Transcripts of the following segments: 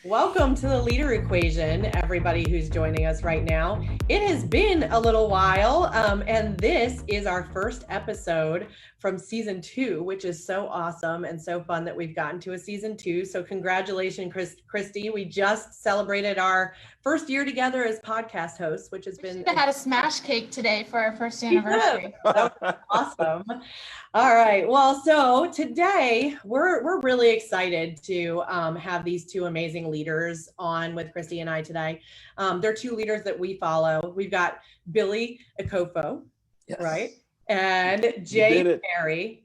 Welcome to the Leader Equation, everybody who's joining us right now. It has been a little while, and this is our first episode from season 2, which is so awesome and so fun that we've gotten to a season 2. So congratulations, Christy. We just celebrated our first year together as podcast hosts, which has been— We should have had a smash cake today for our first anniversary. That was awesome. All right. Well, so today we're really excited to have these two amazing leaders on with Christy and I today. They're two leaders that we follow. We've got Billy Ekofo, Yes. right? And Jay Perry.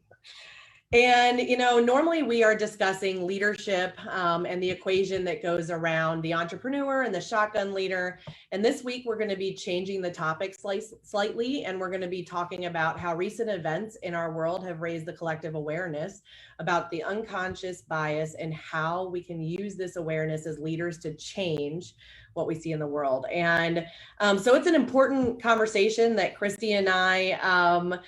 And, normally we are discussing leadership and the equation that goes around the entrepreneur and the shotgun leader. And this week we're going to be changing the topic slightly, and we're going to be talking about how recent events in our world have raised the collective awareness about the unconscious bias and how we can use this awareness as leaders to change what we see in the world. And so it's an important conversation that Christy and I,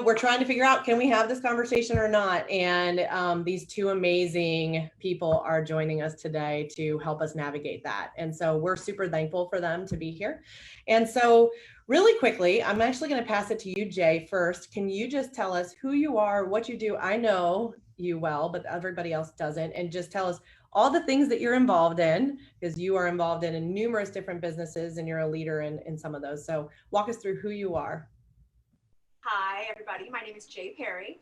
we're trying to figure out, can we have this conversation or not? And these two amazing people are joining us today to help us navigate that. And so we're super thankful for them to be here. And so really quickly, I'm actually going to pass it to you, Jay, first. Can you just tell us who you are, what you do? I know you well, but everybody else doesn't. And just tell us all the things that you're involved in, because you are involved in numerous different businesses and you're a leader in some of those. So walk us through who you are. Hi, everybody. My name is Jay Perry.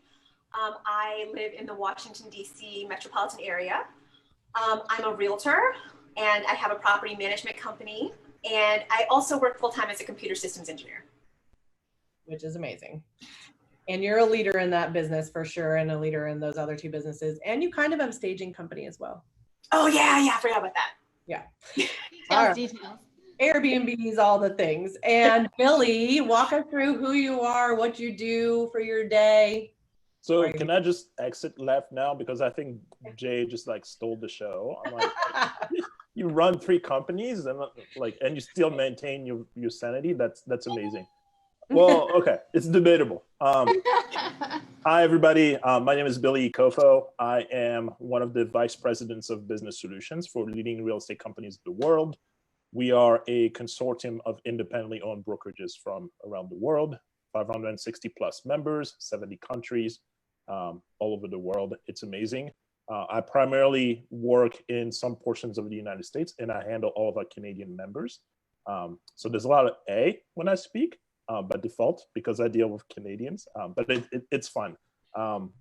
I live in the Washington, D.C. metropolitan area. I'm a realtor, and I have a property management company, and I also work full-time as a computer systems engineer. Which is amazing. And you're a leader in that business for sure, and a leader in those other two businesses. And you kind of have a staging company as well. Oh, yeah, I forgot about that. Yeah. Details. Airbnbs, all the things. And Billy, walk us through who you are, what you do for your day. So can I just exit left now? Because I think Jay just stole the show. I'm like, you run 3 companies and you still maintain your sanity. That's amazing. Well, okay, it's debatable. Hi, everybody. My name is Billy Ekofo. I am one of the vice presidents of business solutions for leading real estate companies in the world. We are a consortium of independently owned brokerages from around the world, 560 plus members, 70 countries, all over the world. It's amazing. I primarily work in some portions of the United States, and I handle all of our Canadian members. So there's a lot of A when I speak by default because I deal with Canadians, but it's fun.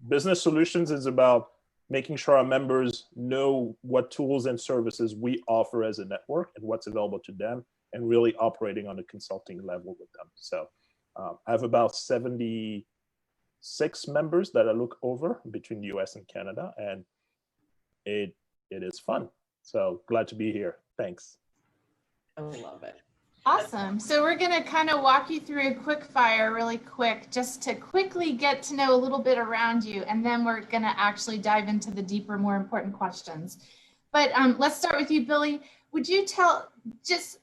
Business Solutions is about making sure our members know what tools and services we offer as a network and what's available to them, and really operating on a consulting level with them. So I have about 76 members that I look over between the US and Canada, and it is fun. So glad to be here. Thanks. I love it. Awesome. So we're going to kind of walk you through a quick fire really quick, just to quickly get to know a little bit around you. And then we're going to actually dive into the deeper, more important questions. But let's start with you, Billy. Would you just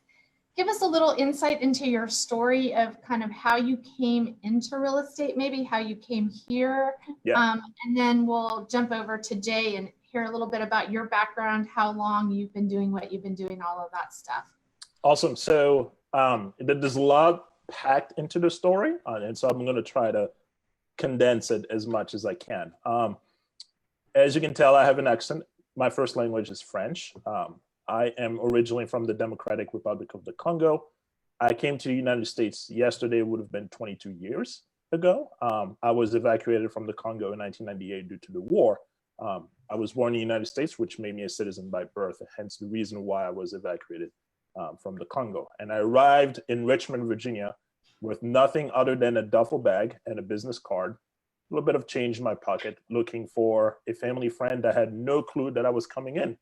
give us a little insight into your story of kind of how you came into real estate, maybe how you came here? Yeah. And then we'll jump over to Jay and hear a little bit about your background, how long you've been doing what you've been doing, all of that stuff. Awesome. So there's a lot packed into the story, and so I'm going to try to condense it as much as I can. As you can tell, I have an accent. My first language is French. I am originally from the Democratic Republic of the Congo. I came to the United States yesterday. It would have been 22 years ago. I was evacuated from the Congo in 1998 due to the war. I was born in the United States, which made me a citizen by birth, hence the reason why I was evacuated from the Congo. And I arrived in Richmond, Virginia with nothing other than a duffel bag and a business card, a little bit of change in my pocket, looking for a family friend that had no clue that I was coming in.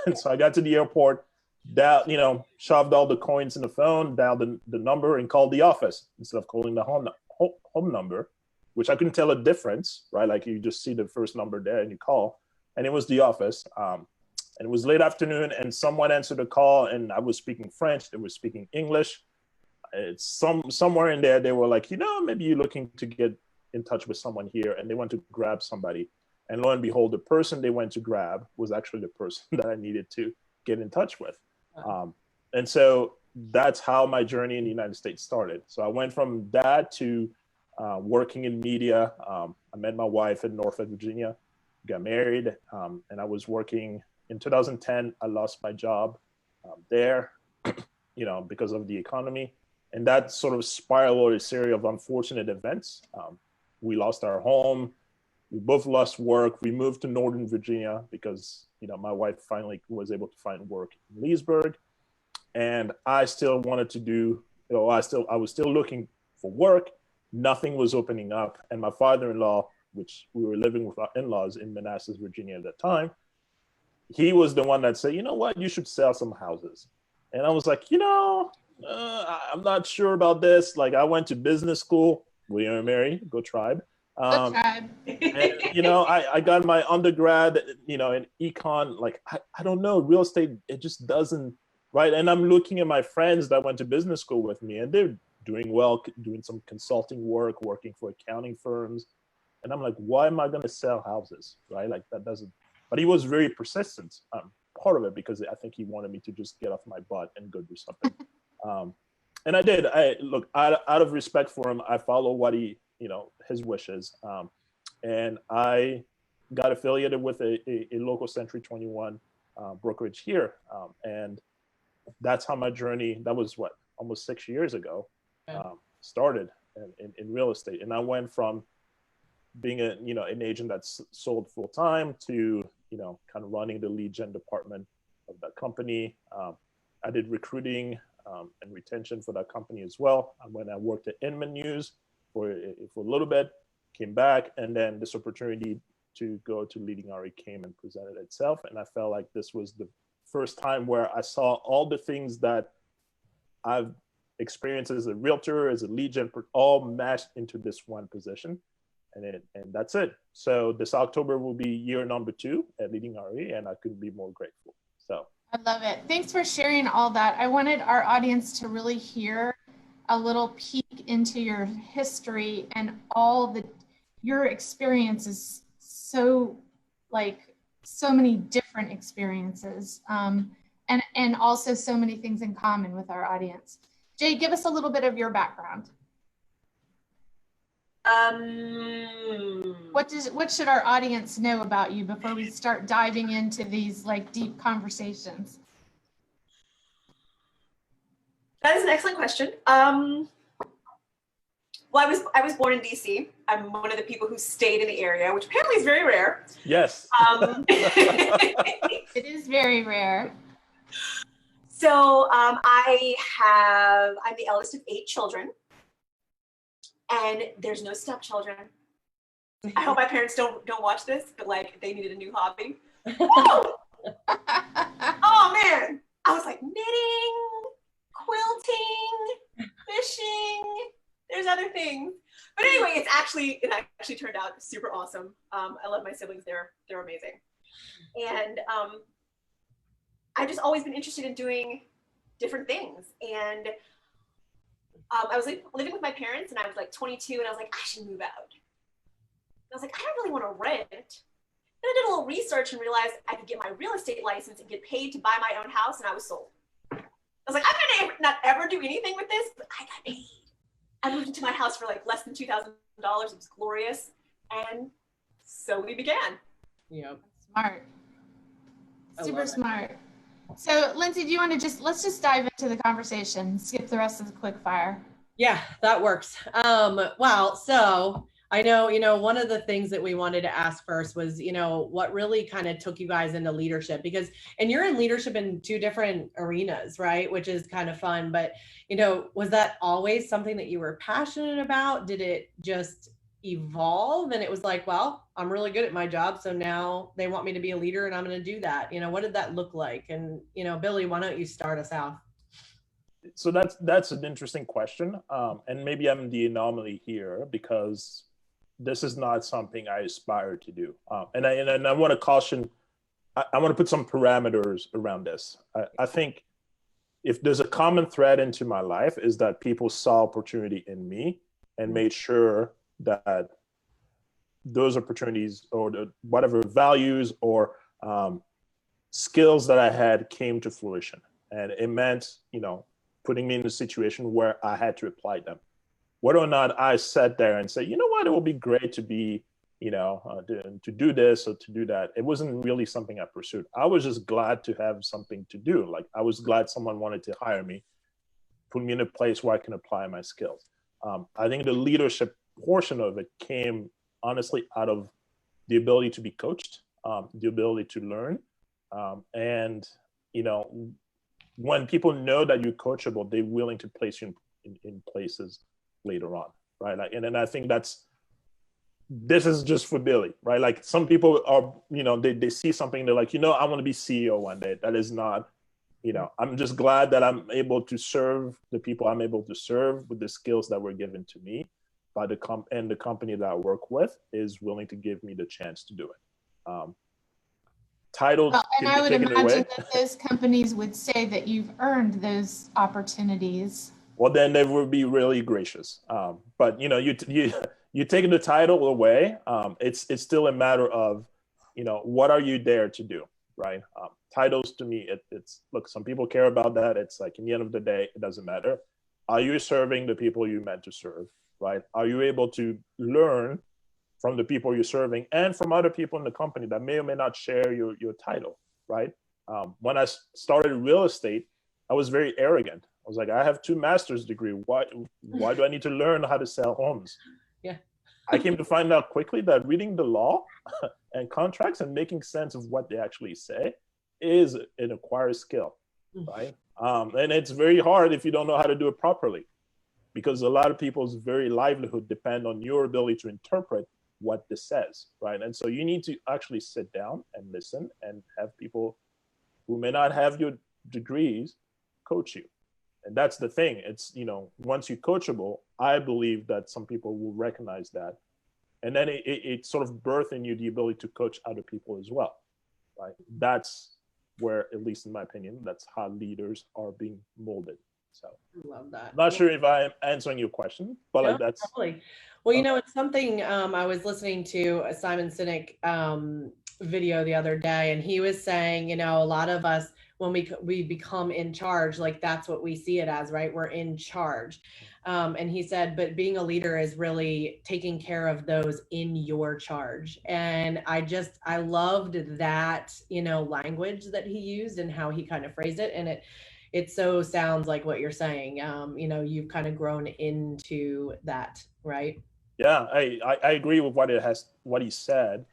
And so I got to the airport, shoved all the coins in the phone, dialed the number and called the office instead of calling the home number, which I couldn't tell a difference, right? Like you just see the first number there and you call, and it was the office. And it was late afternoon and someone answered the call and I was speaking French, they were speaking English. It's somewhere in there, they were like, maybe you're looking to get in touch with someone here, and they went to grab somebody. And lo and behold, the person they went to grab was actually the person that I needed to get in touch with. And so that's how my journey in the United States started. So I went from that to working in media. I met my wife in Norfolk, Virginia, got married, and I was working in 2010. I lost my job there, because of the economy. And that sort of spiraled a series of unfortunate events. We lost our home. We both lost work. We moved to Northern Virginia because, my wife finally was able to find work in Leesburg. And I still wanted to do, I was still looking for work. Nothing was opening up. And my father-in-law, which we were living with our in-laws in Manassas, Virginia at that time, he was the one that said, you know what, you should sell some houses. And I was like, I'm not sure about this. Like, I went to business school, William and Mary, go Tribe. Go Tribe. And, I got my undergrad, in econ. Like, I don't know, real estate, it just doesn't, right? And I'm looking at my friends that went to business school with me, and they're doing well, doing some consulting work, working for accounting firms. And I'm like, why am I going to sell houses, right? Like, that doesn't, but he was very persistent. Part of it because I think he wanted me to just get off my butt and go do something. And I did. Look, out of respect for him, I follow what he, his wishes. And I got affiliated with a local Century 21 brokerage here. And that's how my journey, that was almost 6 years ago, started in real estate. And I went from being an agent that's sold full time to, kind of running the lead gen department of that company. I did recruiting and retention for that company as well. When I worked at Inman News for a little bit, came back, and then this opportunity to go to Leading RE came and presented itself. And I felt like this was the first time where I saw all the things that I've experienced as a realtor, as a lead gen, all mashed into this one position. And that's it. So this October will be year number 2 at Leading RE, and I couldn't be more grateful. So I love it. Thanks for sharing all that. I wanted our audience to really hear a little peek into your history and your experiences. So many different experiences, and also so many things in common with our audience. Jay, give us a little bit of your background. What should our audience know about you before we start diving into these deep conversations? That is an excellent question. Well, I was born in DC. I'm one of the people who stayed in the area, which apparently is very rare. Yes. It is very rare. So I'm the eldest of 8 children. And there's no stepchildren. I hope my parents don't watch this, but they needed a new hobby. Oh! Oh man, I was like knitting, quilting, fishing. There's other things, but anyway, it actually turned out super awesome. I love my siblings; they're amazing, and I've just always been interested in doing different things. And I was living with my parents, and I was 22, and I was like, I should move out. And I was like, I don't really want to rent. Then I did a little research and realized I could get my real estate license and get paid to buy my own house, and I was sold. I was like, I'm gonna not ever do anything with this, but I got paid. I moved into my house for less than $2,000. It was glorious, and so we began. Yep. Smart. Super smart. So Lindsay, do you want to let's just dive into the conversation, skip the rest of the quick fire. Yeah, that works. Wow. So I know, one of the things that we wanted to ask first was, what really kind of took you guys into leadership, and you're in leadership in 2 different arenas, right? Which is kind of fun, but, was that always something that you were passionate about? Did it just evolve and it was well, I'm really good at my job, so now they want me to be a leader and I'm going to do that? What did that look like? And Billy, why don't you start us out? So that's an interesting question, and maybe I'm the anomaly here because this is not something I aspire to do, and I want to caution, I want to put some parameters around this. I think if there's a common thread into my life is that people saw opportunity in me and made sure that those opportunities or whatever values or skills that I had came to fruition. And it meant, putting me in a situation where I had to apply them. Whether or not I sat there and said, you know what, it would be great to be, to do this or to do that. It wasn't really something I pursued. I was just glad to have something to do. Like, I was glad someone wanted to hire me, put me in a place where I can apply my skills. I think the leadership portion of it came honestly out of the ability to be coached, the ability to learn. And, when people know that you're coachable, they're willing to place you in places later on, right? Like, and then I think this is just for Billy, right? Like, some people are, they see something, they're like, I want to be CEO one day. That is not, I'm just glad that I'm able to serve the people I'm able to serve with the skills that were given to me by the company that I work with is willing to give me the chance to do it. Title and I would imagine that those companies would say that you've earned those opportunities. Well, then they would be really gracious. But you taking the title away, it's still a matter of, what are you there to do, right? Titles to me, it's look, some people care about that. It's like, in the end of the day, it doesn't matter. Are you serving the people you meant to serve, right? Are you able to learn from the people you're serving and from other people in the company that may or may not share your title, right? When I started real estate, I was very arrogant. I was like, I have 2 master's degrees. Why do I need to learn how to sell homes? Yeah. I came to find out quickly that reading the law and contracts and making sense of what they actually say is an acquired skill, right? And it's very hard if you don't know how to do it properly, because a lot of people's very livelihood depend on your ability to interpret what this says, right? And so you need to actually sit down and listen and have people who may not have your degrees coach you. And that's the thing. It's, once you're coachable, I believe that some people will recognize that. And then it sort of births in you the ability to coach other people as well, right? That's where, at least in my opinion, that's how leaders are being molded. So I love that. I'm not sure if I'm answering your question, but no, like that's totally. Well, it's something I was listening to a Simon Sinek video the other day, and he was saying, a lot of us, when we become in charge, like, that's what we see it as, right? We're in charge. And he said, but being a leader is really taking care of those in your charge. And I loved that, language that he used and how he kind of phrased it. And it so sounds like what you're saying. You've kind of grown into that, right? Yeah, I agree with what he said.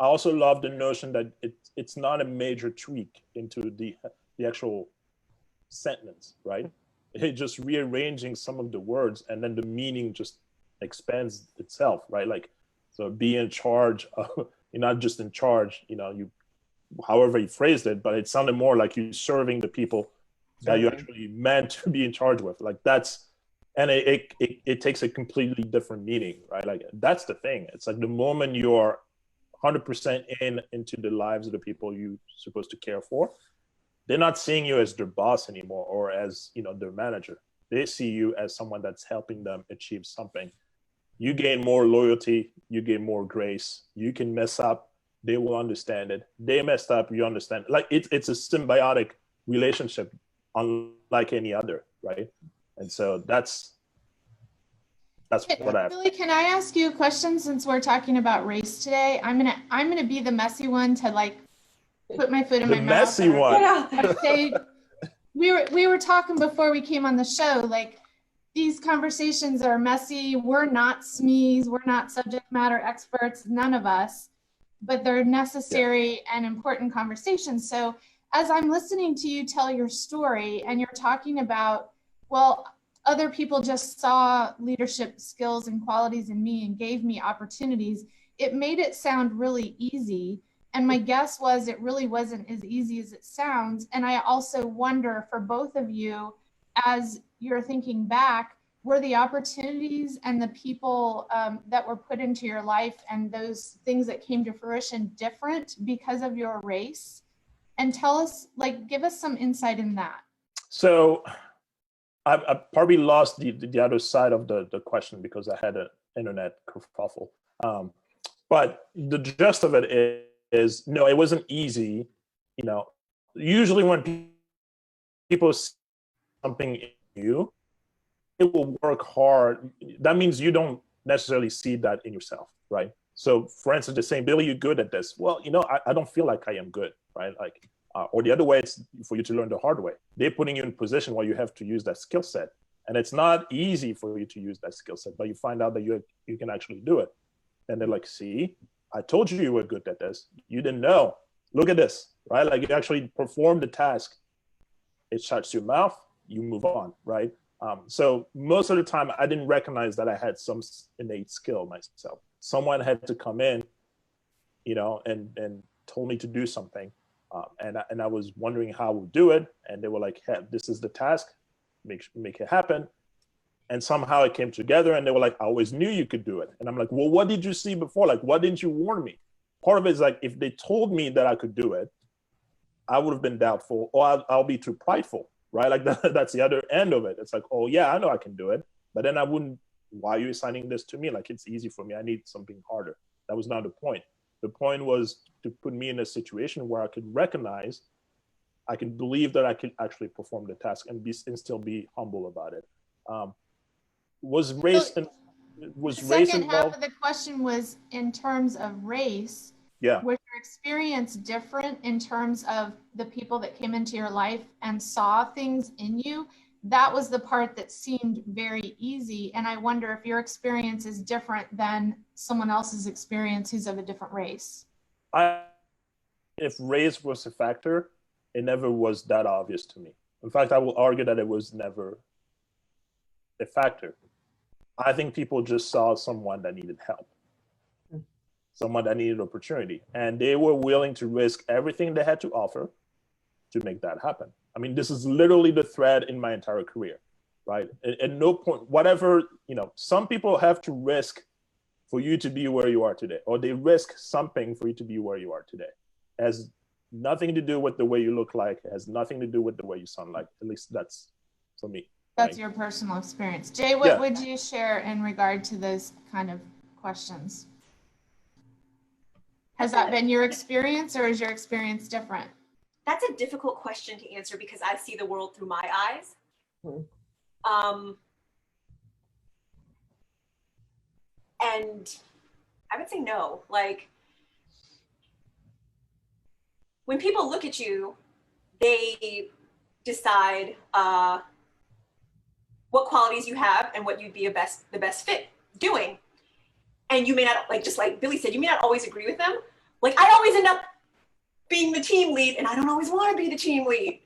I also love the notion that it's not a major tweak into the actual sentence, right? It's just rearranging some of the words, and then the meaning just expands itself, right? Like, so be in charge of, you're not just in charge, you, however you phrased it, but it sounded more like you're serving the people that you actually meant to be in charge with. Like, that's, and it takes a completely different meaning, right? Like, that's the thing. It's like the moment you're 100% into the lives of the people you're supposed to care for, they're not seeing you as their boss anymore or as, their manager. They see you as someone that's helping them achieve something. You gain more loyalty, you gain more grace. You can mess up, they will understand it. They messed up, you understand. Like, it's a symbiotic relationship unlike any other, right? And so that's what I have. Billy, can I ask you a question, since we're talking about race today? I'm gonna be the messy one to, like, put my foot in my mouth. The messy one. Say, we were talking before we came on the show, like, these conversations are messy. We're not SMEs, we're not subject matter experts, none of us, but they're necessary and important conversations. So as I'm listening to you tell your story, and you're talking about, well, other people just saw leadership skills and qualities in me and gave me opportunities, it made it sound really easy. And my guess was it really wasn't as easy as it sounds. And I also wonder, for both of you, as you're thinking back, were the opportunities and the people that were put into your life and those things that came to fruition different because of your race? And tell us, like, give us some insight in that. So I probably lost the other side of the question because I had an internet kerfuffle. But the gist of it is, no, it wasn't easy, usually when people see something in you, it will work hard. That means you don't necessarily see that in yourself, right? So for instance, they're saying, Billy, you're good at this. Well, I don't feel like I am good, right? Like, or the other way, it's for you to learn the hard way. They're putting you in a position where you have to use that skill set. And it's not easy for you to use that skill set, but you find out that you can actually do it. And they're like, see, I told you were good at this. You didn't know. Look at this, right? Like, you actually perform the task. It shuts your mouth, you move on, right? So most of the time, I didn't recognize that I had some innate skill myself. Someone had to come in, and told me to do something. And I was wondering how I would do it. And they were like, hey, this is the task, make it happen. And somehow it came together, and they were like, I always knew you could do it. And I'm like, well, what did you see before? Like, why didn't you warn me? Part of it is like, if they told me that I could do it, I would have been doubtful, or I'll be too prideful, right? Like that's the other end of it. It's like, oh yeah, I know I can do it. But then I wouldn't, why are you assigning this to me? Like, it's easy for me. I need something harder. That was not the point. The point was to put me in a situation where I could recognize, I can believe that I could actually perform the task and still be humble about it. Was race The race second half involved? of the question was in terms of race. Yeah. Was your experience different in terms of the people that came into your life and saw things in you? That was the part that seemed very easy. And I wonder if your experience is different than someone else's experience who's of a different race. If race was a factor, it never was that obvious to me. In fact, I will argue that it was never a factor. I think people just saw someone that needed help, someone that needed opportunity, and they were willing to risk everything they had to offer to make that happen. I mean, this is literally the thread in my entire career, right? At no point, whatever, some people have to risk for you to be where you are today, or they risk something for you to be where you are today. It has nothing to do with the way you look like, it has nothing to do with the way you sound like. At least that's for me. That's your personal experience. Jay, what would you share in regard to those kind of questions? Has that been your experience, or is your experience different? That's a difficult question to answer because I see the world through my eyes. And I would say no. Like, when people look at you, they decide what qualities you have and what you'd be the best fit doing. And you may not, like, just like Billy said, you may not always agree with them. Like, I always end up being the team lead, and I don't always want to be the team lead.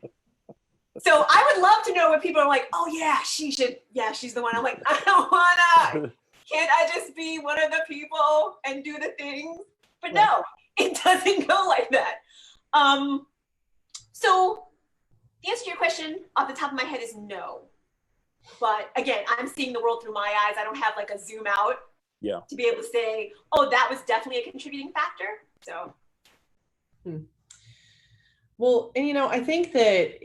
So I would love to know what people are like, oh yeah, she's the one. I'm like, I don't wanna. Can't I just be one of the people and do the things? But no, it doesn't go like that. So the answer to your question off the top of my head is no. But again, I'm seeing the world through my eyes. I don't have like a zoom out to be able to say, oh, that was definitely a contributing factor. So. Well, and I think that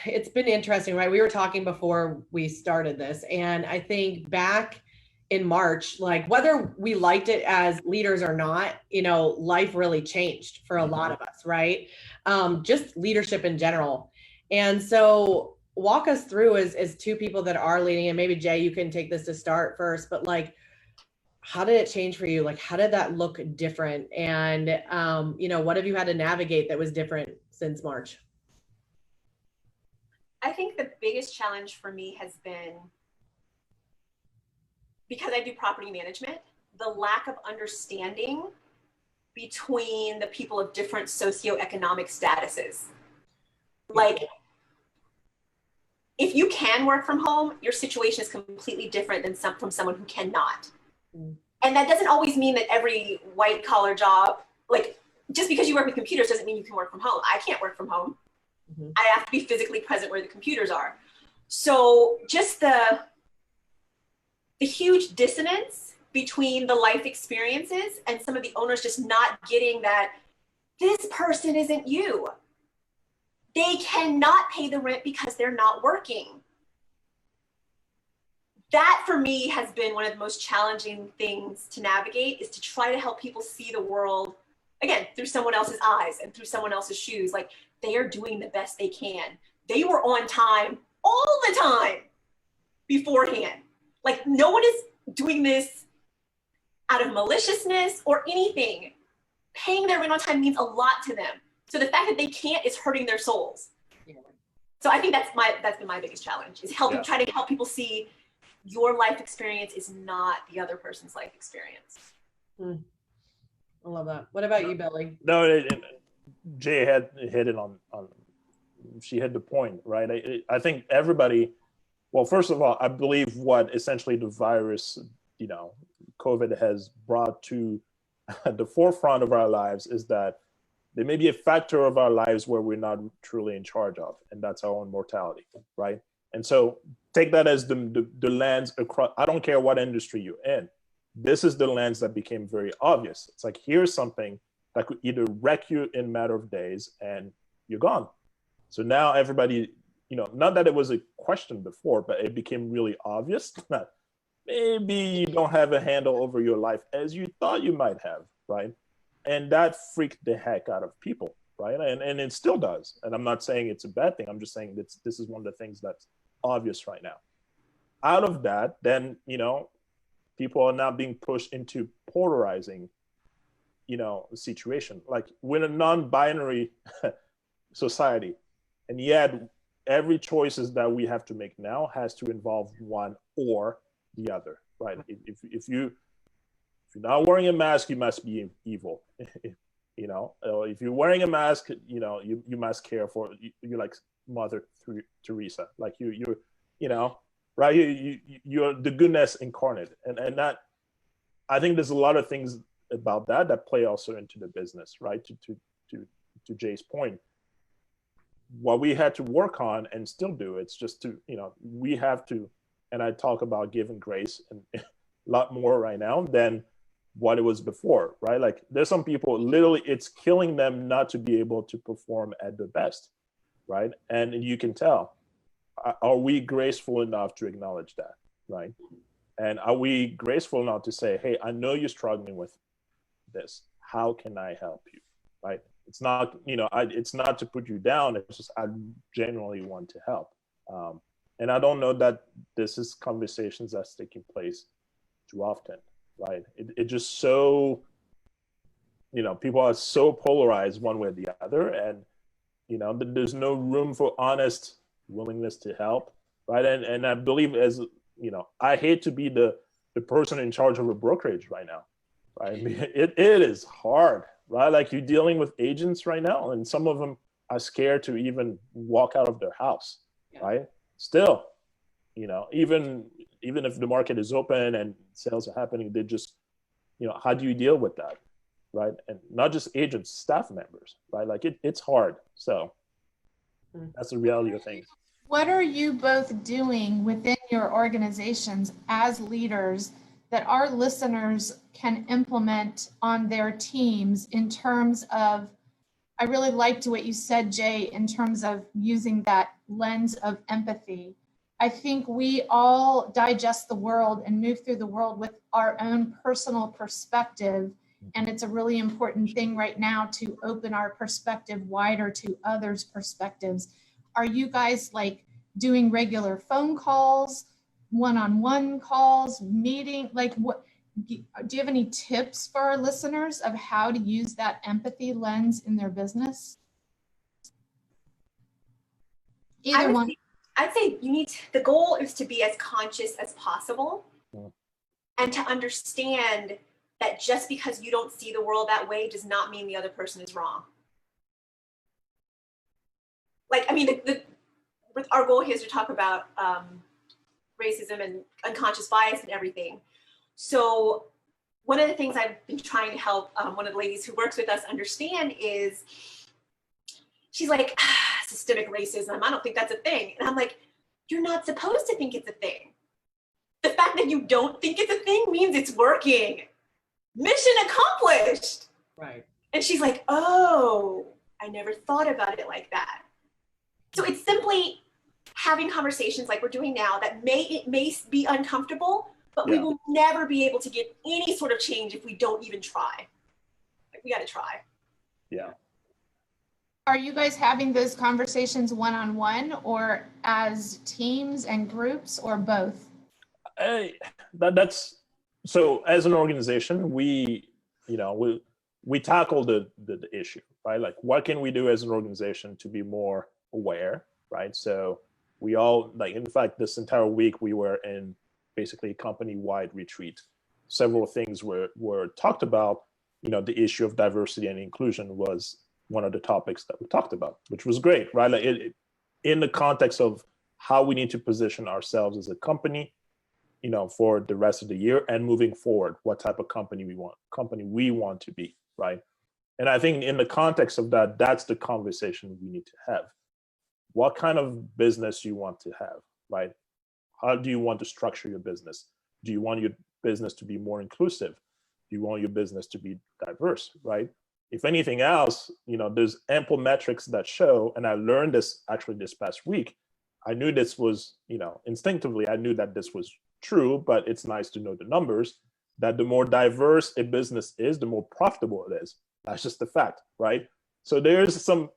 it's been interesting, right? We were talking before we started this, and I think back in March, like, whether we liked it as leaders or not, life really changed for a lot of us, right? Just leadership in general. And so walk us through as two people that are leading, and maybe Jay, you can take this to start first, but like, how did it change for you? Like, how did that look different? And, what have you had to navigate that was different since March? I think the biggest challenge for me has been, because I do property management, the lack of understanding between the people of different socioeconomic statuses. Like, if you can work from home, your situation is completely different than from someone who cannot. And that doesn't always mean that every white collar job, like, just because you work with computers doesn't mean you can work from home. I can't work from home. I have to be physically present where the computers are. So just the huge dissonance between the life experiences and some of the owners just not getting that this person isn't you. They cannot pay the rent because they're not working. That for me has been one of the most challenging things to navigate, is to try to help people see the world, again, through someone else's eyes and through someone else's shoes. Like, they are doing the best they can. They were on time all the time beforehand. Like, no one is doing this out of maliciousness or anything. Paying their rent on time means a lot to them. So the fact that they can't is hurting their souls. Yeah. So I think that's been my biggest challenge, is helping, try to help people see your life experience is not the other person's life experience. I love that. What about you, Billy? No, Jay had hit it on. She had the point, right? I think everybody. Well, first of all, I believe what essentially the virus, COVID has brought to the forefront of our lives is that there may be a factor of our lives where we're not truly in charge of, and that's our own mortality, right? And so take that as the lens across. I don't care what industry you're in. This is the lens that became very obvious. It's like, here's something that could either wreck you in a matter of days and you're gone. So now everybody, not that it was a question before, but it became really obvious that maybe you don't have a handle over your life as you thought you might have, right? And that freaked the heck out of people, right? And it still does. And I'm not saying it's a bad thing. I'm just saying this is one of the things that's obvious right now. Out of that, then, people are now being pushed into polarizing, situation. Like, we're a non-binary society, and yet every choices that we have to make now has to involve one or the other, right? If you're not wearing a mask, you must be evil. If you're wearing a mask, you must care for. You're like Mother Teresa, like you're right? You're the goodness incarnate, and that, I think there's a lot of things about that play also into the business, right? To Jay's point, what we had to work on and still do, it's just to, we have to, and I talk about giving grace and a lot more right now than what it was before, right? Like, there's some people, literally, it's killing them not to be able to perform at the best, right? And you can tell. Are we graceful enough to acknowledge that, right? And are we graceful enough to say, hey, I know you're struggling with this. How can I help you, right? It's not, it's not to put you down. It's just I genuinely want to help. And I don't know that this is conversations that's taking place too often, right? It just so, people are so polarized one way or the other, and, there's no room for honest willingness to help, right? And I believe, as I hate to be the person in charge of a brokerage right now, right? I mean, it is hard, right? Like, you're dealing with agents right now, and some of them are scared to even walk out of their house, right? Still, even if the market is open and sales are happening, they just, how do you deal with that, right? And not just agents, staff members, right? Like, it's hard. So that's the reality of things. What are you both doing within your organizations as leaders that our listeners can implement on their teams in terms of, I really liked what you said, Jay, in terms of using that lens of empathy. I think we all digest the world and move through the world with our own personal perspective. And it's a really important thing right now to open our perspective wider to others' perspectives. Are you guys like doing regular phone calls, one-on-one calls, meeting? Like, what do you have any tips for our listeners of how to use that empathy lens in their business? Either one. I'd say the goal is to be as conscious as possible, and to understand that just because you don't see the world that way does not mean the other person is wrong. Like, I mean, our goal here is to talk about racism and unconscious bias and everything. So one of the things I've been trying to help one of the ladies who works with us understand is, she's like, systemic racism, I don't think that's a thing. And I'm like, you're not supposed to think it's a thing. The fact that you don't think it's a thing means it's working. Mission accomplished. Right. And she's like, oh, I never thought about it like that. So it's simply having conversations like we're doing now that may be uncomfortable, but we will never be able to get any sort of change if we don't even try. Like, we got to try. Yeah. Are you guys having those conversations one-on-one or as teams and groups or both? That's so as an organization, we tackle the issue, right? Like, what can we do as an organization to be more aware, right? So we all, like, in fact, this entire week we were in basically company-wide retreat. Several things were talked about. The issue of diversity and inclusion was one of the topics that we talked about, which was great, right? Like, in the context of how we need to position ourselves as a company, for the rest of the year and moving forward, what type of company we want to be, right? And I think in the context of that, that's the conversation we need to have. What kind of business you want to have, right? How do you want to structure your business? Do you want your business to be more inclusive? Do you want your business to be diverse, right? If anything else, there's ample metrics that show, and I learned this actually this past week. I knew this was, instinctively, I knew that this was true, but it's nice to know the numbers, that the more diverse a business is, the more profitable it is. That's just the fact, right? So there's some,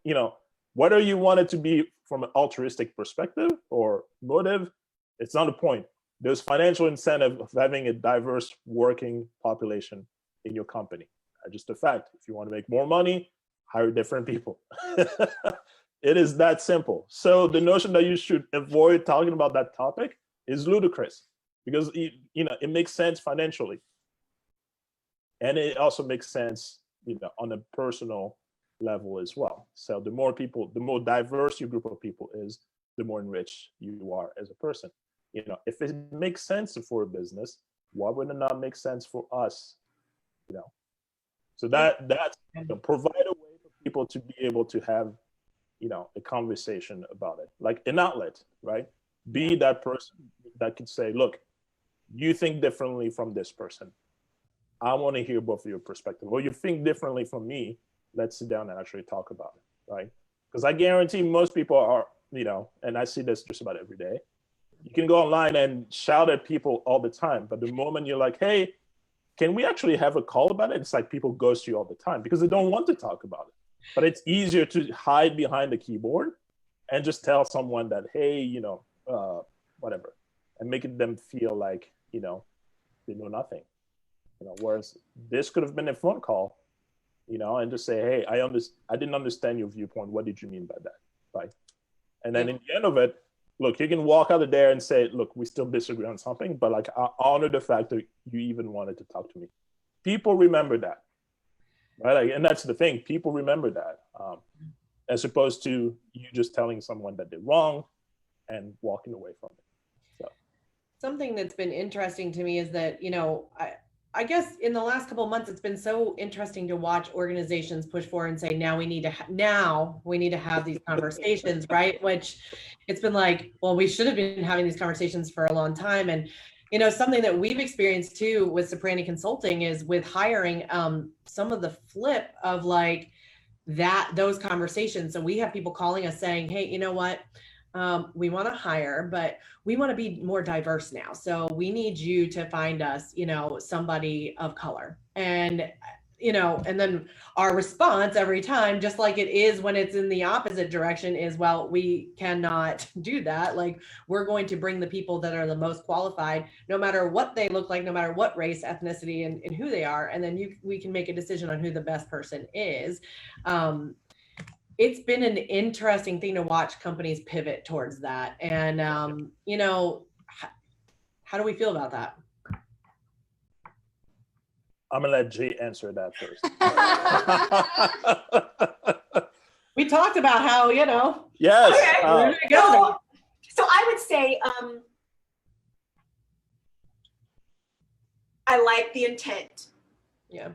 whether you want it to be from an altruistic perspective or motive, it's not the point. There's financial incentive of having a diverse working population in your company. That's just a fact. If you want to make more money, hire different people. It is that simple. So the notion that you should avoid talking about that topic is ludicrous, because it makes sense financially, and it also makes sense on a personal level as well. So the more diverse your group of people is, the more enriched you are as a person. If it makes sense for a business, why would it not make sense for us? So that's provide a way for people to be able to have a conversation about it, like an outlet, right? Be that person that could say, look, you think differently from this person. I want to hear both of your perspective. Or you think differently from me. Let's sit down and actually talk about it, right? Because I guarantee most people are, and I see this just about every day. You can go online and shout at people all the time, but the moment you're like, hey, can we actually have a call about it? It's like people ghost you all the time because they don't want to talk about it. But it's easier to hide behind the keyboard and just tell someone that, hey, whatever, and making them feel like, they know nothing. Whereas this could have been a phone call, and just say, hey, I didn't understand your viewpoint. What did you mean by that, right? And then in the end of it, look, you can walk out of there and say, look, we still disagree on something, but like, I honor the fact that you even wanted to talk to me. People remember that, right? Like, and that's the thing. People remember that, as opposed to you just telling someone that they're wrong and walking away from it. So something that's been interesting to me is that, I guess in the last couple of months, it's been so interesting to watch organizations push forward and say, now we need to have these conversations, right? Which it's been like, well, we should have been having these conversations for a long time. And, something that we've experienced too with Soprani Consulting is with hiring, some of the flip of like those conversations. So we have people calling us saying, hey, you know what? We want to hire, but we want to be more diverse now. So we need you to find us, somebody of color. And, and then our response every time, just like it is when it's in the opposite direction, is, well, we cannot do that. Like, we're going to bring the people that are the most qualified, no matter what they look like, no matter what race, ethnicity, and who they are. And then we can make a decision on who the best person is. It's been an interesting thing to watch companies pivot towards that. And, how do we feel about that? I'm gonna let Jay answer that first. We talked about how, Yes. Okay. So I would say, I like the intent. Yeah.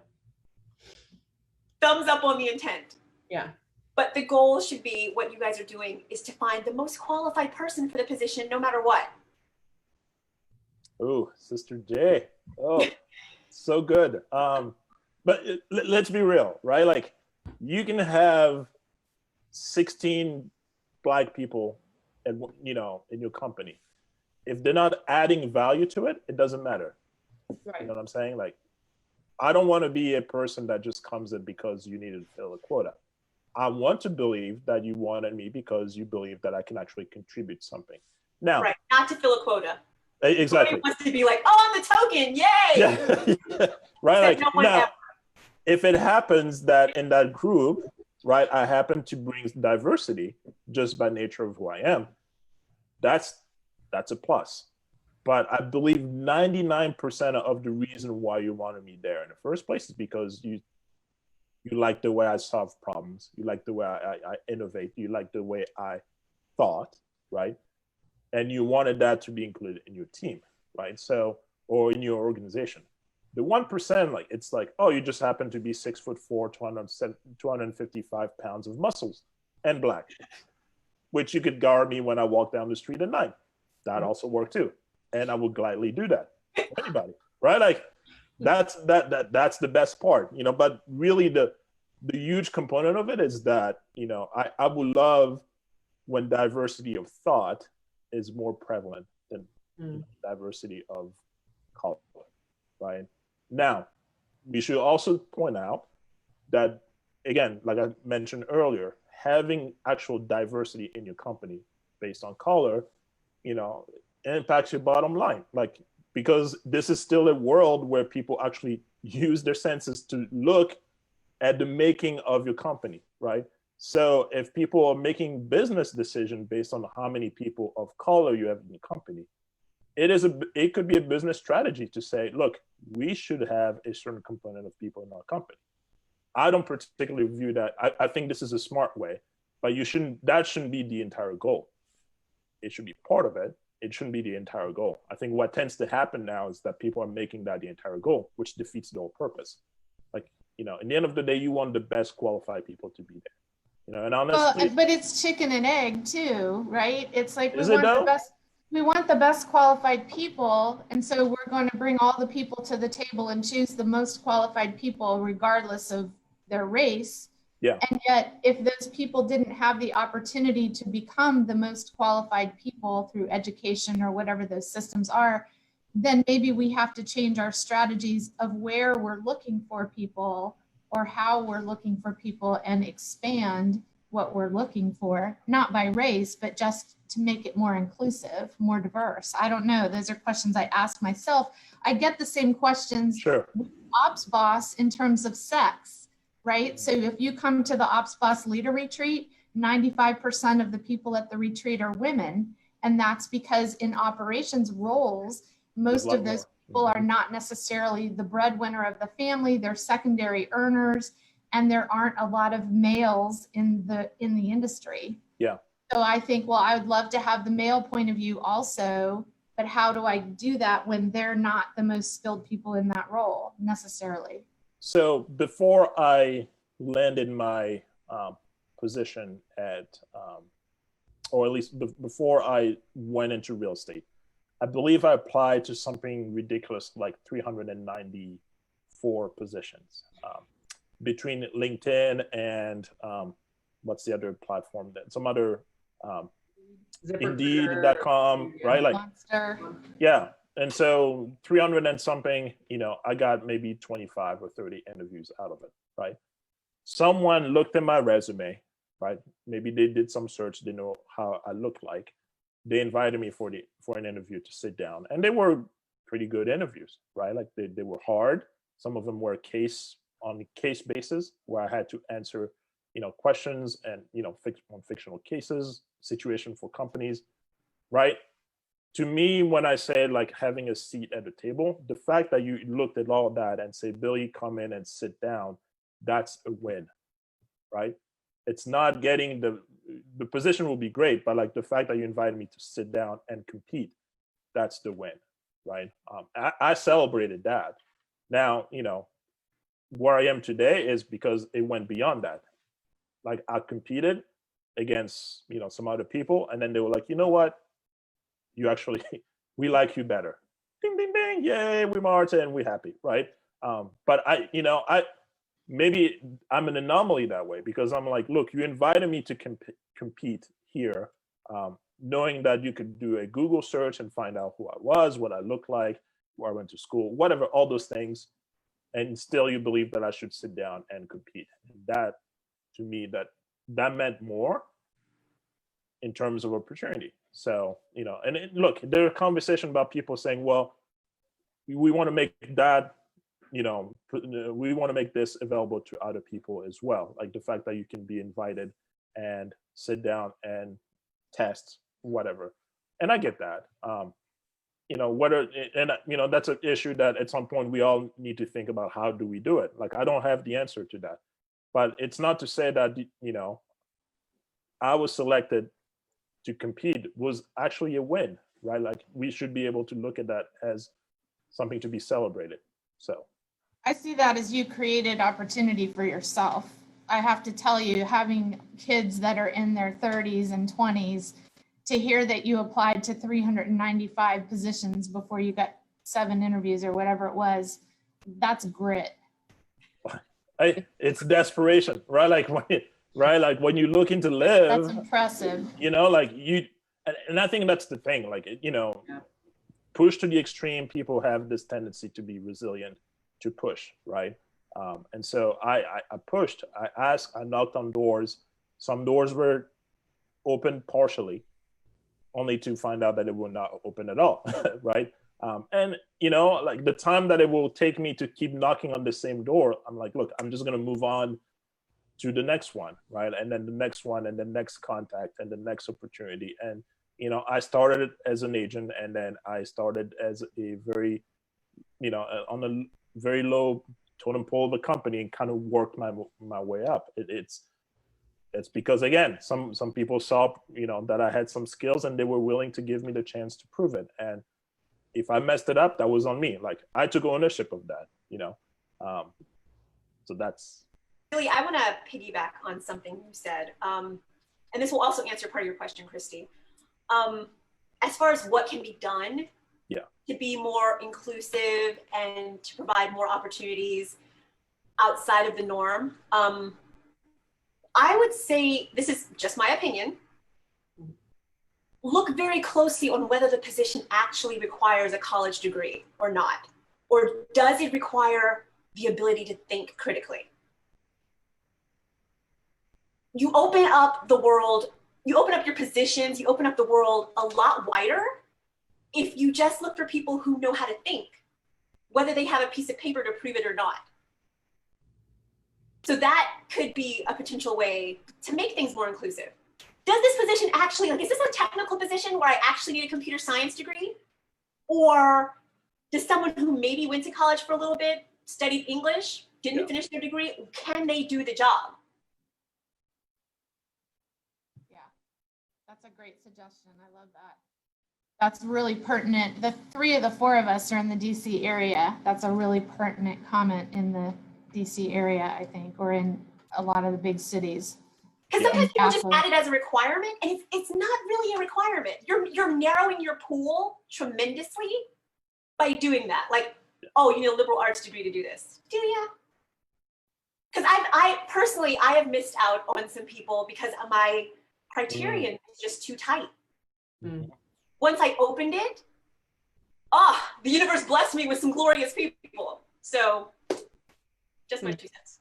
Thumbs up on the intent. Yeah. But the goal should be, what you guys are doing is to find the most qualified person for the position, no matter what. Oh, Sister J. Oh, so good. But let's be real, right? Like, you can have 16 Black people, in your company. If they're not adding value to it, it doesn't matter. Right. You know what I'm saying? Like, I don't want to be a person that just comes in because you need to fill a quota. I want to believe that you wanted me because you believe that I can actually contribute something. Now, right, not to fill a quota. Exactly. Nobody wants to be like, oh, I'm the token, yay! Yeah. Right. Like, no one now, ever. if it happens that in that group, right, I happen to bring diversity just by nature of who I am, that's a plus. But I believe 99% of the reason why you wanted me there in the first place is because you like the way I solve problems. You like the way I innovate. You like the way I thought, right? And you wanted that to be included in your team, right? So, or in your organization. The 1%, like, it's like, oh, you just happen to be 6'4", 255 pounds of muscles and black, which you could guard me when I walk down the street at night. That also worked too. And I would gladly do that for anybody, right? Like, that's the best part, you know. But really the huge component of it is that, you know, I would love when diversity of thought is more prevalent than diversity of color, right? Now, we should also point out that, again, like I mentioned earlier, having actual diversity in your company based on color, you know, impacts your bottom line. Like, because this is still a world where people actually use their senses to look at the making of your company, right? So if people are making business decisions based on how many people of color you have in your company, it could be a business strategy to say, look, we should have a certain component of people in our company. I don't particularly view that. I think this is a smart way, but that shouldn't be the entire goal. It should be part of it. It shouldn't be the entire goal. I think what tends to happen now is that people are making that the entire goal, which defeats the whole purpose. Like, you know, in the end of the day, you want the best qualified people to be there. You know, and honestly, but it's chicken and egg too, right? It's like we want the best qualified people, and so we're going to bring all the people to the table and choose the most qualified people regardless of their race. Yeah. And yet, if those people didn't have the opportunity to become the most qualified people through education or whatever those systems are, then maybe we have to change our strategies of where we're looking for people or how we're looking for people and expand what we're looking for, not by race, but just to make it more inclusive, more diverse. I don't know. Those are questions I ask myself. I get the same questions with Ops Boss in terms of sex, right? So if you come to the Ops Boss Leader Retreat, 95% of the people at the retreat are women. And that's because in operations roles, most of those people are not necessarily the breadwinner of the family. They're secondary earners, and there aren't a lot of males in the industry. Yeah. So I think, well, I would love to have the male point of view also, but how do I do that when they're not the most skilled people in that role necessarily? So before I landed my position at, or at least before I went into real estate, I believe I applied to something ridiculous like 394 positions between LinkedIn and what's the other platform? Some other Indeed.com, right? Like, Monster. Yeah. And so 300 and something, you know, I got maybe 25 or 30 interviews out of it, right? Someone looked at my resume, right? Maybe they did some search, they know how I look like. They invited me for an interview to sit down, and they were pretty good interviews, right? Like they were hard. Some of them were on case basis where I had to answer, you know, questions and, you know, on fictional cases, situation for companies, right? To me, when I say like having a seat at the table, the fact that you looked at all that and say, Billy, come in and sit down, that's a win, right? It's not getting the position will be great, but like the fact that you invited me to sit down and compete, that's the win, right? I celebrated that. Now, you know, where I am today is because it went beyond that. Like I competed against, you know, some other people, and then they were like, you know what? You actually, we like you better. Ding, ding, ding, yay, we march and we're happy, right? But maybe I'm an anomaly that way because I'm like, look, you invited me to compete here, knowing that you could do a Google search and find out who I was, what I looked like, where I went to school, whatever, all those things. And still you believe that I should sit down and compete. And that, to me, that that meant more in terms of opportunity. So, and look, there are conversations about people saying, well, we want to make that, we want to make this available to other people as well. Like the fact that you can be invited and sit down and test whatever. And I get that. That's an issue that at some point we all need to think about, how do we do it? Like, I don't have the answer to that, but it's not to say that, I was selected to compete was actually a win, right? Like, we should be able to look at that as something to be celebrated. So I see that as you created opportunity for yourself. I have to tell you, having kids that are in their 30s and 20s, to hear that you applied to 395 positions before you got 7 interviews or whatever it was, that's grit. It's desperation, right? Like when you look into live, that's impressive. And I think that's the thing, like, push to the extreme, people have this tendency to be resilient, to push, right? And so I pushed, I asked, I knocked on doors. Some doors were open partially, only to find out that it will not open at all, right? And like the time that it will take me to keep knocking on the same door, I'm like, look, I'm just gonna move on to the next one, right? And then the next one, and the next contact, and the next opportunity. And I started as an agent, and then I started as a very, on a very low totem pole of a company, and kind of worked my way up. It's because, again, some people saw, that I had some skills, and they were willing to give me the chance to prove it. And if I messed it up, that was on me. Like, I took ownership of that, so that's. Really, I want to piggyback on something you said. And this will also answer part of your question, Christy. As far as what can be done to be more inclusive and to provide more opportunities outside of the norm, I would say, this is just my opinion, look very closely on whether the position actually requires a college degree or not. Or does it require the ability to think critically? You open up the world, you open up your positions, you open up the world a lot wider if you just look for people who know how to think, whether they have a piece of paper to prove it or not. So that could be a potential way to make things more inclusive. Does this position actually, like, is this a technical position where I actually need a computer science degree? Or does someone who maybe went to college for a little bit, studied English, didn't finish their degree, can they do the job? Yeah, that's a great suggestion. I love that. That's really pertinent. The 3 of the 4 of us are in the DC area. That's a really pertinent comment in the DC area, I think, or in a lot of the big cities. Because sometimes people just add it as a requirement, and it's not really a requirement. You're narrowing your pool tremendously by doing that. Like, oh, you need a liberal arts degree to do this. Do you? Because I personally have missed out on some people because my criterion is just too tight. Mm. Once I opened it, the universe blessed me with some glorious people. So, just my 2 cents.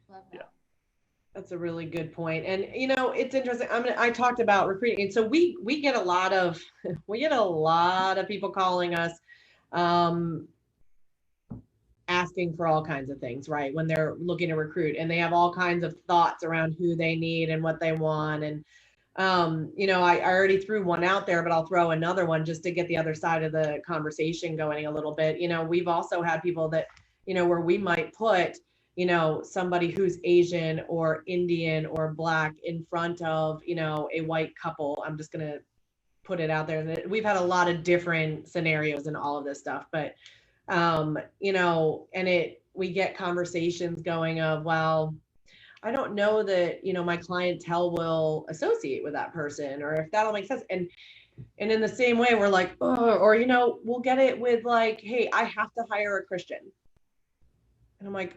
Love that. Yeah. That's a really good point. And it's interesting. I talked about recruiting. And so we get a lot of people calling us asking for all kinds of things, right? When they're looking to recruit, and they have all kinds of thoughts around who they need and what they want. And I already threw one out there, but I'll throw another one just to get the other side of the conversation going a little bit. We've also had people that, where we might put somebody who's Asian or Indian or Black in front of, a white couple. I'm just going to put it out there. We've had a lot of different scenarios in all of this stuff, but, we get conversations going of, well, I don't know that, my clientele will associate with that person, or if that'll make sense. And in the same way, we're like, or, we'll get it with like, hey, I have to hire a Christian. And I'm like,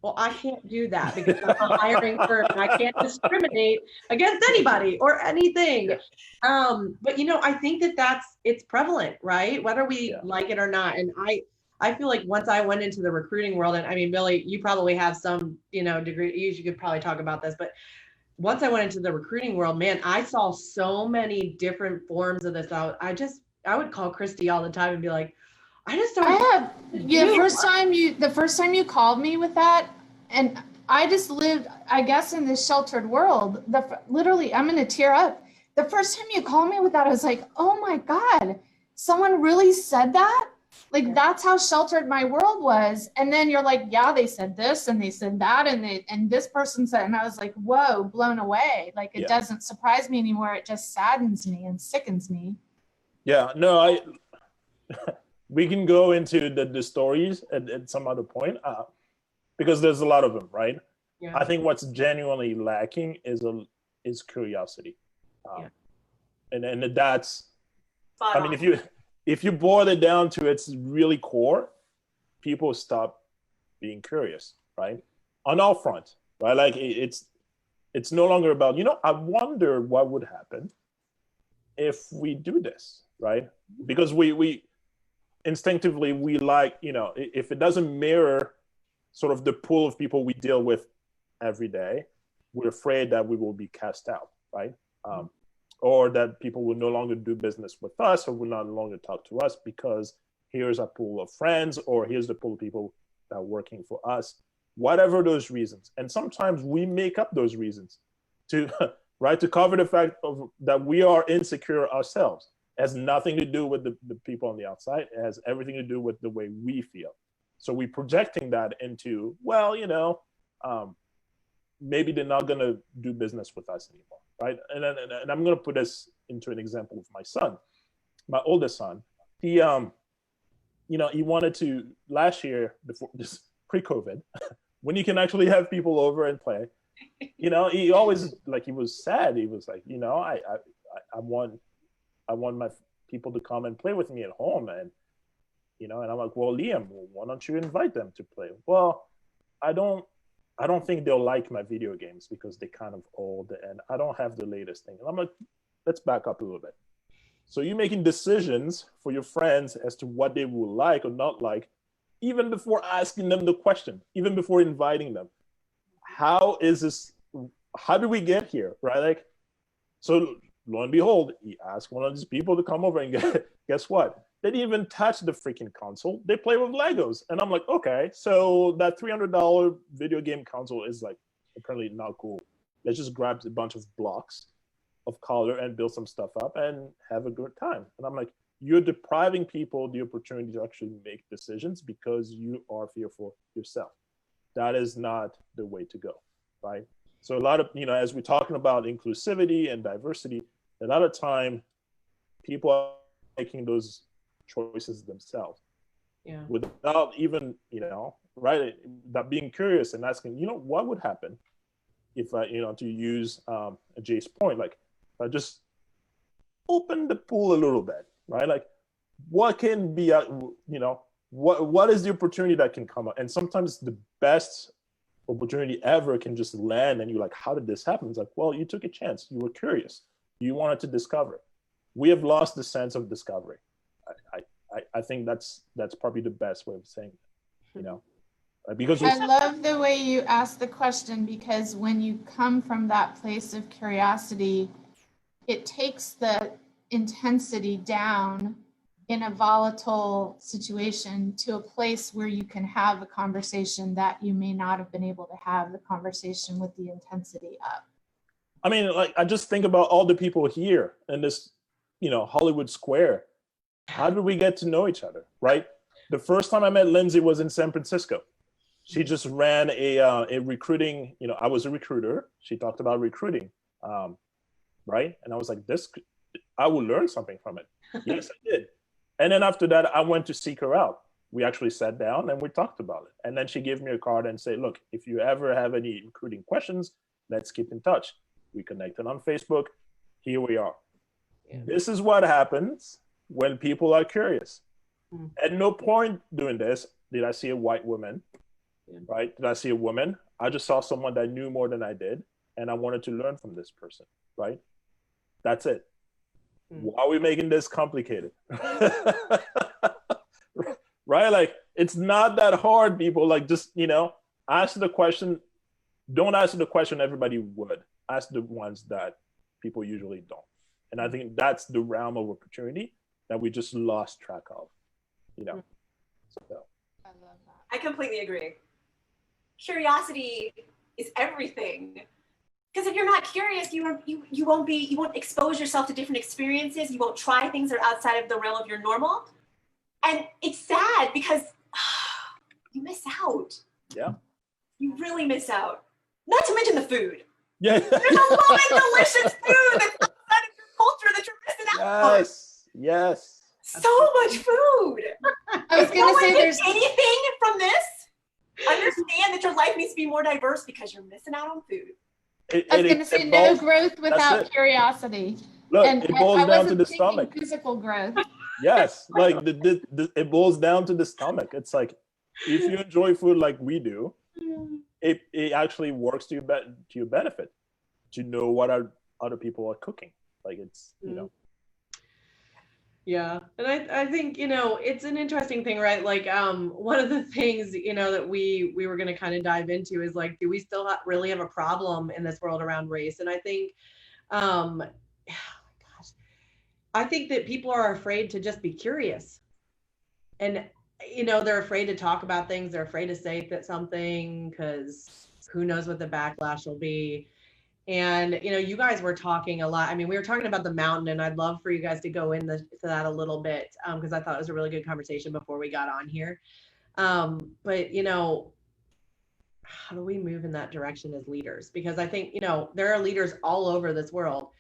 well, I can't do that because I'm a hiring firm and I can't discriminate against anybody or anything. But I think it's prevalent, right? Whether we like it or not. And I feel like once I went into the recruiting world, and I mean, Billy, you probably have some, degree, you could probably talk about this, but once I went into the recruiting world, man, I saw so many different forms of this out. I would call Christy all the time and be like, I just don't. The first time you called me with that, and I just lived, I guess, in this sheltered world. Literally, I'm gonna tear up. The first time you called me with that, I was like, oh my God, someone really said that? Like, that's how sheltered my world was. And then you're like, yeah, they said this and they said that, and this person said, and I was like, whoa, blown away. Like, it doesn't surprise me anymore. It just saddens me and sickens me. Yeah, no, we can go into the stories at some other point, because there's a lot of them, right? Yeah. I think what's genuinely lacking is curiosity. And that's, I mean, if you boil it down to its really core, people stop being curious, right? On all fronts, right? Like it's no longer about, I wonder what would happen if we do this, right? Because we instinctively, we like, if it doesn't mirror sort of the pool of people we deal with every day, we're afraid that we will be cast out, right? Or that people will no longer do business with us, or will no longer talk to us because here's a pool of friends, or here's the pool of people that are working for us, whatever those reasons. And sometimes we make up those reasons to, right, to cover the fact that we are insecure ourselves. It has nothing to do with the people on the outside. It has everything to do with the way we feel. So we're projecting that into, well, maybe they're not going to do business with us anymore, right? And I'm going to put this into an example with my son, my oldest son. He, he wanted to, last year, before just pre-COVID, when you can actually have people over and play, he always, like, he was sad. He was like, I want my people to come and play with me at home. And, and I'm like, well, Liam, why don't you invite them to play? Well, I don't think they'll like my video games because they're kind of old and I don't have the latest thing. And I'm like, let's back up a little bit. So you're making decisions for your friends as to what they will like or not like, even before asking them the question, even before inviting them. How did we get here, right? Like, so lo and behold, he asked one of these people to come over and guess what? They didn't even touch the freaking console. They play with Legos. And I'm like, okay, so that $300 video game console is like apparently not cool. Let's just grab a bunch of blocks of color and build some stuff up and have a good time. And I'm like, you're depriving people the opportunity to actually make decisions because you are fearful yourself. That is not the way to go, right? So a lot of, as we're talking about inclusivity and diversity, a lot of time people are making those choices themselves without even, right, that being curious and asking, what would happen if I, to use Jay's point, like if I just open the pool a little bit, right? Like what can be, what is the opportunity that can come up? And sometimes the best opportunity ever can just land and you're like, how did this happen? It's like, well, you took a chance. You were curious. You wanted to discover. We have lost the sense of discovery. I think that's probably the best way of saying it, because I love the way you asked the question, because when you come from that place of curiosity, it takes the intensity down in a volatile situation to a place where you can have a conversation that you may not have been able to have the conversation with the intensity up. I mean, like, I just think about all the people here in this, Hollywood Square. How did we get to know each other, right? The first time I met Lindsay was in San Francisco. She just ran a recruiting, I was a recruiter. She talked about recruiting, right? And I was like, I will learn something from it. Yes, I did. And then after that, I went to seek her out. We actually sat down and we talked about it. And then she gave me a card and said, look, if you ever have any recruiting questions, let's keep in touch. We connected on Facebook. Here we are. Yeah. This is what happens when people are curious. At no point doing this did I see a white woman, right? Did I see a woman? I just saw someone that knew more than I did, and I wanted to learn from this person, right? That's it. Why are we making this complicated? Right? Like, It's not that hard, people. Like, just, ask the question. Don't answer the question everybody would. Ask the ones that people usually don't. And I think that's the realm of opportunity that we just lost track of, So. I love that. I completely agree. Curiosity is everything. Because if you're not curious, you won't expose yourself to different experiences. You won't try things that are outside of the realm of your normal. And it's sad because you miss out. Yeah. You really miss out. Not to mention the food. Yeah. There's a lot of delicious food that's outside of your culture that you're missing out on. Yes. So much food. I was going to say there's anything from this. Understand that your life needs to be more diverse because you're missing out on food. I was going to say no growth without curiosity. Look, and it boils down to the thinking stomach. Physical growth. Yes, like it boils down to the stomach. It's like, if you enjoy food like we do, it actually works to your benefit. To know what other people are cooking. Like, it's, Yeah. And I think, it's an interesting thing, right? Like, one of the things, that we were going to kind of dive into is like, do we still really have a problem in this world around race? And I think, oh my gosh, I think that people are afraid to just be curious. And, they're afraid to talk about things. They're afraid to say something because who knows what the backlash will be. And, you guys were talking a lot. I mean, we were talking about the mountain, and I'd love for you guys to go into that a little bit because I thought it was a really good conversation before we got on here. But, how do we move in that direction as leaders? Because I think, there are leaders all over this world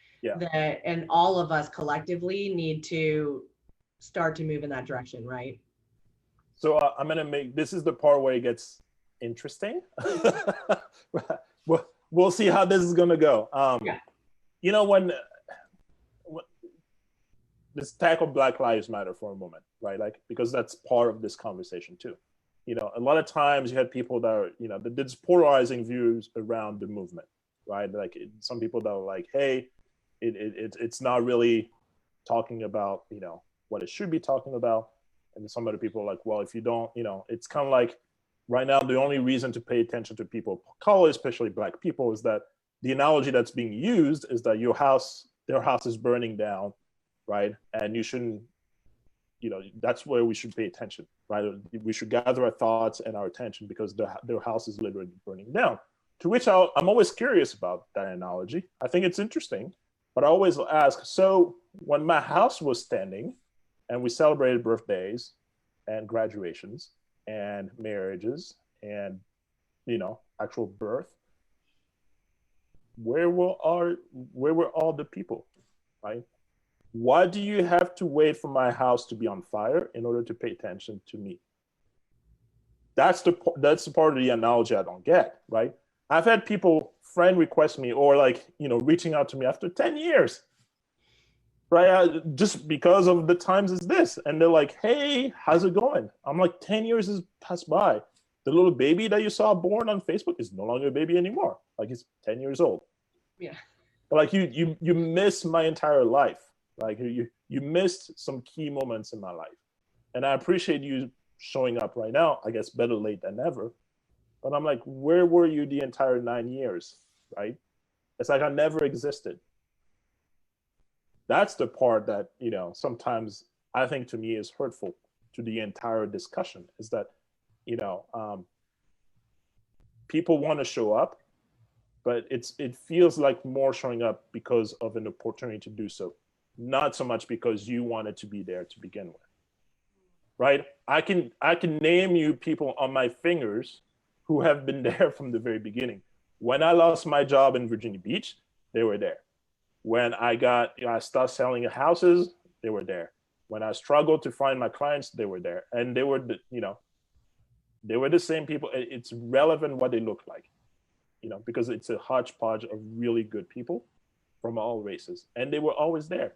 and all of us collectively need to start to move in that direction, right? So I'm going to this is the part where it gets interesting. We'll see how this is going to go. When let's tackle Black Lives Matter for a moment, right? Like, because that's part of this conversation too. A lot of times you had people that are, there's polarizing views around the movement, right? Like, some people that are like, hey, it's not really talking about, what it should be talking about. And some other people are like, well, if you don't, it's kind of like, right now, the only reason to pay attention to people of color, especially Black people, is that the analogy that's being used is that their house is burning down, right? And you shouldn't, that's where we should pay attention, right? We should gather our thoughts and our attention because their house is literally burning down. To which I'm always curious about that analogy. I think it's interesting, but I always ask, so when my house was standing and we celebrated birthdays and graduations and marriages and actual birth, where were all the people, right? Why do you have to wait for my house to be on fire in order to pay attention to me? That's the part of the analogy I don't get, right? I've had people friend request me or reaching out to me after 10 years, right? Just because of the times is this. And they're like, hey, how's it going? I'm like, 10 years has passed by. The little baby that you saw born on Facebook is no longer a baby anymore. Like, he's 10 years old. Yeah. But like, you miss my entire life. Like, you missed some key moments in my life. And I appreciate you showing up right now. I guess better late than never. But I'm like, where were you the entire 9 years, right? It's like I never existed. That's the part that, sometimes I think to me is hurtful to the entire discussion, is that, people want to show up, but it feels like more showing up because of an opportunity to do so, not so much because you wanted to be there to begin with, right? I can name you people on my fingers who have been there from the very beginning. When I lost my job in Virginia Beach, they were there. When I started selling houses, they were there. When I struggled to find my clients, they were there. And they were the same people. It's relevant what they look like, because it's a hodgepodge of really good people from all races. And they were always there.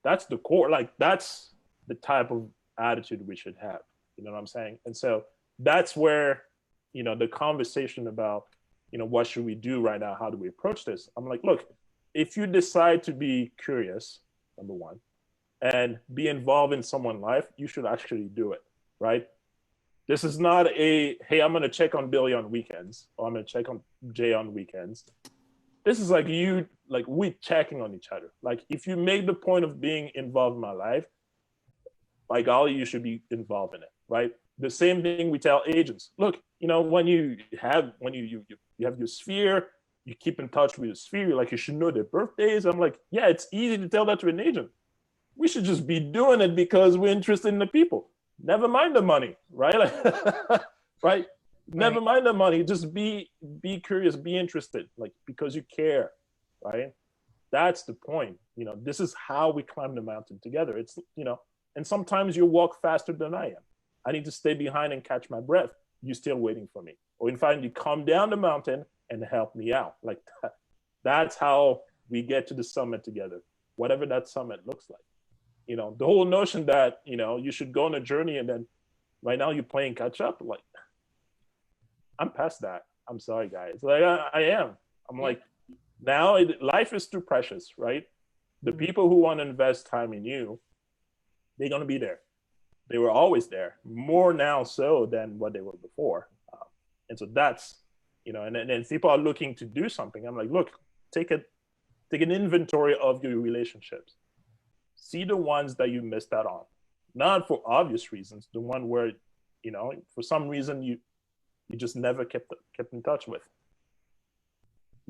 That's the core, that's the type of attitude we should have. You know what I'm saying? And so that's where, the conversation about, what should we do right now? How do we approach this? I'm like, look, if you decide to be curious, number one, and be involved in someone's life, you should actually do it, right? This is not a, hey, I'm going to check on Billy on weekends, or I'm going to check on Jay on weekends. This is like you, like we checking on each other. Like if you make the point of being involved in my life, by golly, you should be involved in it, right? The same thing we tell agents. Look, you know, when you have your sphere, you keep in touch with your sphere, like you should know their birthdays. I'm like, yeah, it's easy to tell that to an agent. We should just be doing it because we're interested in the people. Never mind the money, right? Right? Never mind the money. Just be curious, be interested, like because you care, right? That's the point. You know, this is how we climb the mountain together. It's, you know, and sometimes you walk faster than I am. I need to stay behind and catch my breath. You're still waiting for me. Or in fact, you come down the mountain and help me out. Like that's how we get to the summit together, whatever that summit looks like. You know, the whole notion that, you know, you should go on a journey and then right now you're playing catch up. Like, I'm past that. I'm sorry, guys. Like, I am. I'm like, now life is too precious, right? The people who want to invest time in you, they're going to be there. They were always there, more now so than what they were before. And so that's, you know, and then people are looking to do something. I'm like, look, take an inventory of your relationships. See the ones that you missed out on, not for obvious reasons. The one where, you know, for some reason you just never kept in touch with.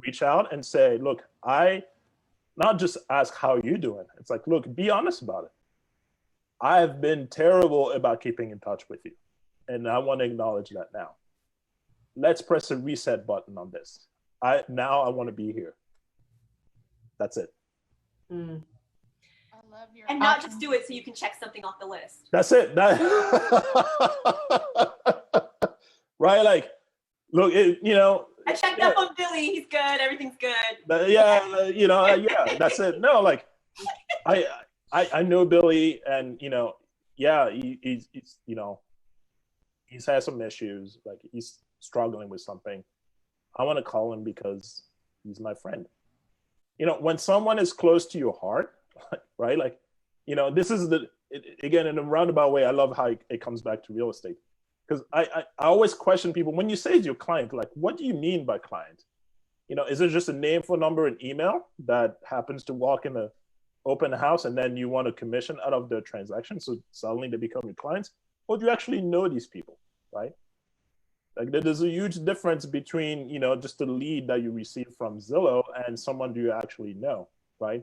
Reach out and say, look, not just ask how you doing. It's like, look, be honest about it. I've been terrible about keeping in touch with you, and I want to acknowledge that now. Let's press a reset button on this. I want to be here. That's it. I love your And not just do it so you can check something off the list. That's it. Right? Like, look, you know. I checked up on Billy. He's good. Everything's good. You know, yeah, that's it. No, like, I know Billy, and you know, yeah, he's you know, he's had some issues. Like he's struggling with something. I want to call him because he's my friend. You know, when someone is close to your heart, right? Like, you know, this is again, in a roundabout way, I love how it comes back to real estate. Because I always question people, when you say it's your client, like, what do you mean by client? You know, is it just a name, phone number, and email that happens to walk in a open house and then you want a commission out of the transaction, so suddenly they become your clients? Or do you actually know these people, right? Like, there's a huge difference between, you know, just a lead that you receive from Zillow and someone you actually know, right?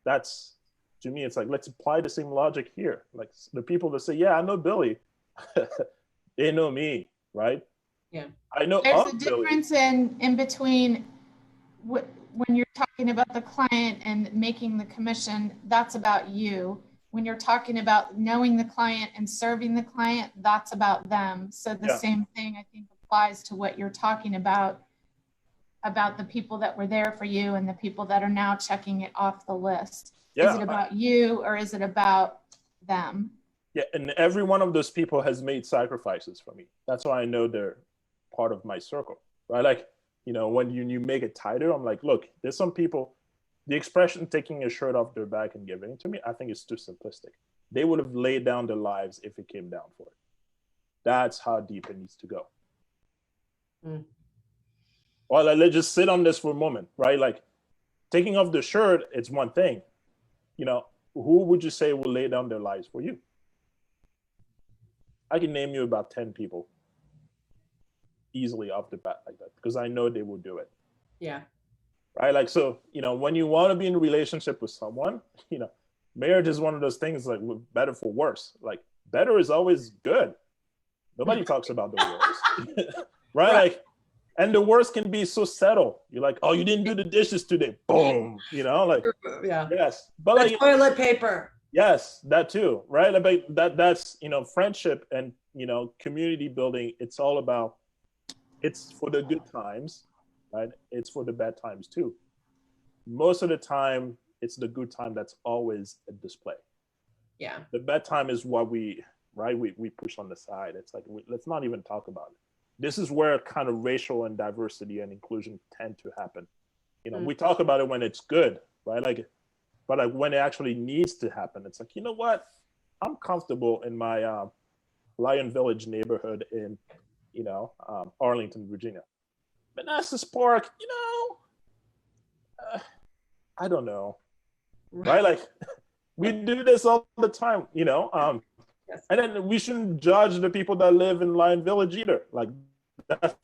That's, to me, it's like, let's apply the same logic here. Like, the people that say, yeah, I know Billy, they know me, right? Yeah. I know there's a difference in between when you're talking about the client and making the commission, that's about you. When you're talking about knowing the client and serving the client, that's about them. So the same thing, I think, applies to what you're talking about the people that were there for you and the people that are now checking it off the list. Yeah. Is it about you or is it about them? Yeah, and every one of those people has made sacrifices for me. That's why I know they're part of my circle, right? Like, you know, when you make it tighter, I'm like, look, there's some people, the expression taking a shirt off their back and giving it to me, I think it's too simplistic. They would have laid down their lives if it came down for it. That's how deep it needs to go. Well, let's just sit on this for a moment, right? Like, taking off the shirt, it's one thing. You know, who would you say will lay down their lives for you? I can name you about 10 people easily off the bat like that, because I know they will do it. Yeah. Right? Like, so, you know, when you want to be in a relationship with someone, you know, marriage is one of those things, like, better for worse. Like, better is always good. Nobody talks about the worst. Right? Like, and the worst can be so subtle. You're like, oh, you didn't do the dishes today. Boom. You know, like, yeah. Yes. But like, toilet paper. Yes, that too, right? But that's, you know, friendship and, you know, community building. It's all about, it's for the good times, right? It's for the bad times too. Most of the time, it's the good time that's always a display. Yeah. The bad time is what we push on the side. It's like, let's not even talk about it. This is where kind of racial and diversity and inclusion tend to happen. You know, we talk about it when it's good, right? Like, but like when it actually needs to happen, it's like, you know what? I'm comfortable in my Lion Village neighborhood in, Arlington, Virginia. Manassas Park, I don't know, right? Like, we do this all the time, Yes. and then we shouldn't judge the people that live in Lion Village either. Like, that's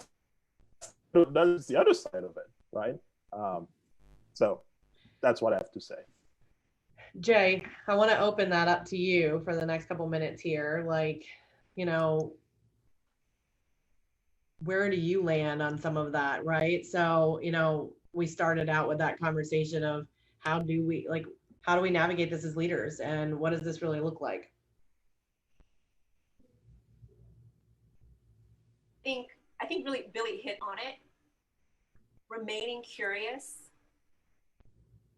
the other side of it, right? So that's what I have to say. Jay, I want to open that up to you for the next couple minutes here. Like, where do you land on some of that, right? So, we started out with that conversation of how do we navigate this as leaders, and what does this really look like? I think really Billy hit on it. Remaining curious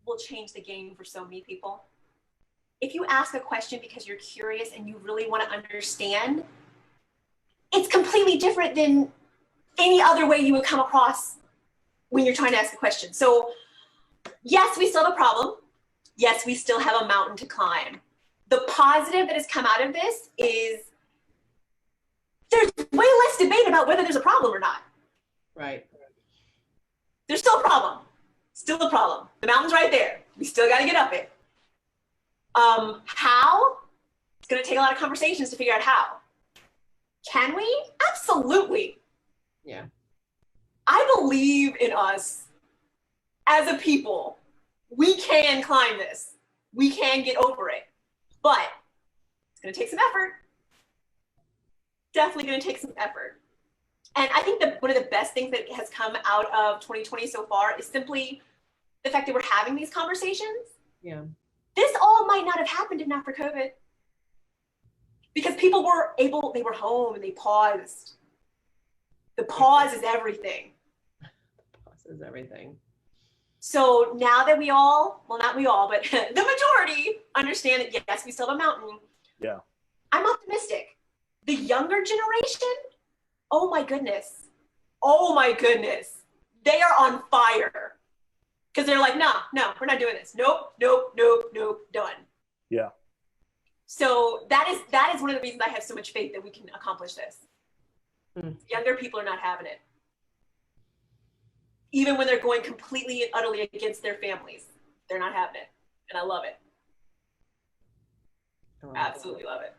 will change the game for so many people. If you ask a question because you're curious and you really want to understand, it's completely different than any other way you would come across when you're trying to ask a question. So yes, we still have a problem. Yes, we still have a mountain to climb. The positive that has come out of this is there's way less debate about whether there's a problem or not. Right. There's still a problem. Still a problem. The mountain's right there. We still got to get up it. How? It's going to take a lot of conversations to figure out how. Can we? Absolutely. Yeah. I believe in us as a people. We can climb this. We can get over it. But it's going to take some effort. Definitely going to take some effort. And I think that one of the best things that has come out of 2020 so far is simply the fact that we're having these conversations. Yeah. This all might not have happened if not for COVID. Because people they were home and they paused. The pause is everything. Pause is everything. So now that we all, well, not we all, but the majority understand that yes, we still have a mountain. Yeah. I'm optimistic. The younger generation, oh my goodness. Oh my goodness. They are on fire. Because they're like, no, we're not doing this. Nope, done. Yeah. So that is one of the reasons I have so much faith that we can accomplish this. Younger people are not having it. Even when they're going completely and utterly against their families, they're not having it. And I love it. Absolutely love it.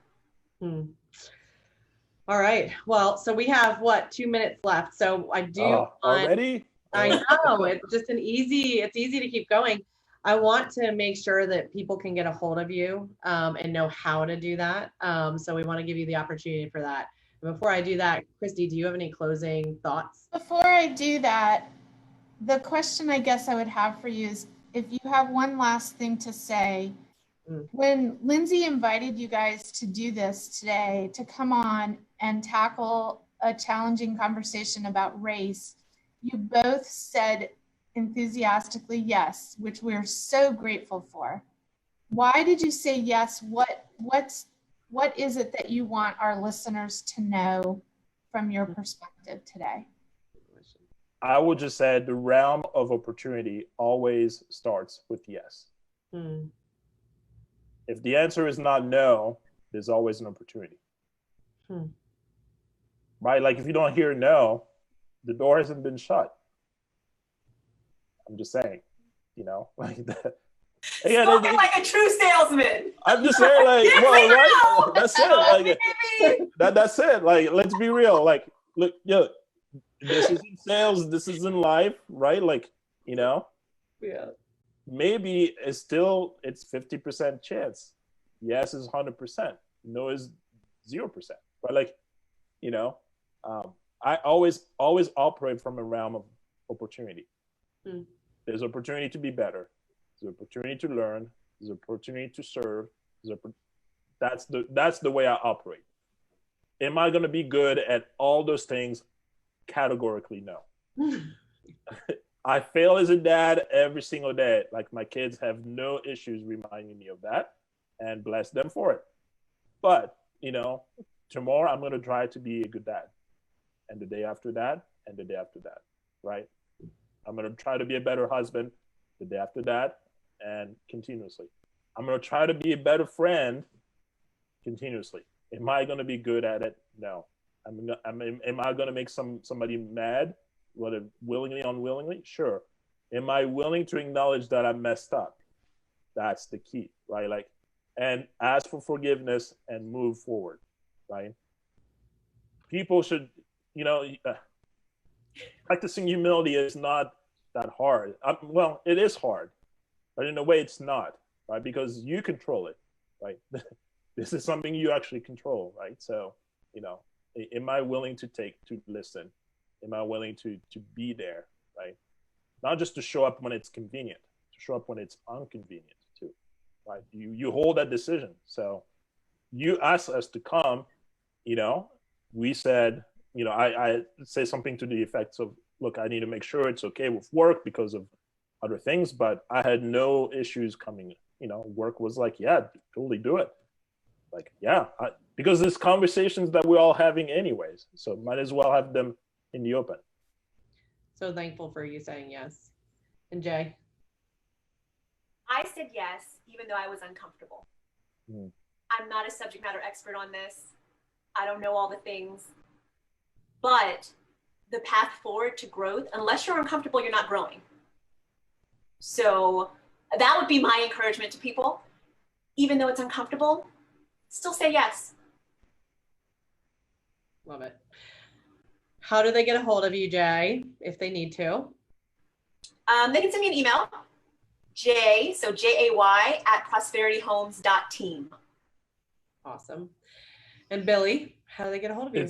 All right. Well, so we have 2 minutes left. So I do already? I know it's easy to keep going. I want to make sure that people can get a hold of you and know how to do that. So we want to give you the opportunity for that. And before I do that, Christy, do you have any closing thoughts? Before I do that, the question I guess I would have for you is if you have one last thing to say. When Lindsay invited you guys to do this today, to come on and tackle a challenging conversation about race, you both said enthusiastically yes, which we're so grateful for. Why did you say yes? What is it that you want our listeners to know from your perspective today? I would just say the realm of opportunity always starts with yes. If the answer is not no, there's always an opportunity. Right? Like if you don't hear no, the door hasn't been shut. I'm just saying, like that. Again, like a true salesman. I'm just saying, like, well, right? That's it. Like, that's it. Like, let's be real. Like, look, this is in sales. This is in life, right? Like, Yeah. Maybe it's 50% chance. Yes is 100%. No is 0%. But like, I always operate from a realm of opportunity. There's opportunity to be better. There's opportunity to learn. There's opportunity to serve. That's the way I operate. Am I going to be good at all those things? Categorically, no. I fail as a dad every single day. Like my kids have no issues reminding me of that, and bless them for it. But, tomorrow I'm going to try to be a good dad. And the day after that, and the day after that, right? I'm going to try to be a better husband the day after that, and continuously. I'm going to try to be a better friend continuously. Am I going to be good at it? No. Am I going to make somebody mad, whether willingly or unwillingly? Sure. Am I willing to acknowledge that I messed up? That's the key, right? Like, and ask for forgiveness and move forward, right? People should, practicing humility is not that hard. Well, it is hard, but in a way it's not, right? Because you control it, right? This is something you actually control, right? So, am I willing to listen? Am I willing to be there, right? Not just to show up when it's convenient, to show up when it's inconvenient too, right? You hold that decision. So you asked us to come, we said, I say something to the effects of, look, I need to make sure it's okay with work because of other things, but I had no issues coming. Work was like, yeah, totally do it. Like, yeah, because there's conversations that we're all having anyways, so might as well have them in the open. So thankful for you saying yes. And Jay? I said yes, even though I was uncomfortable. I'm not a subject matter expert on this. I don't know all the things, but the path forward to growth, unless you're uncomfortable, you're not growing. So that would be my encouragement to people. Even though it's uncomfortable, still say yes. Love it. How do they get a hold of you, Jay, if they need to? They can send me an email, Jay, so Jay, @prosperityhomes.team. Awesome. And Billy, how do they get a hold of you?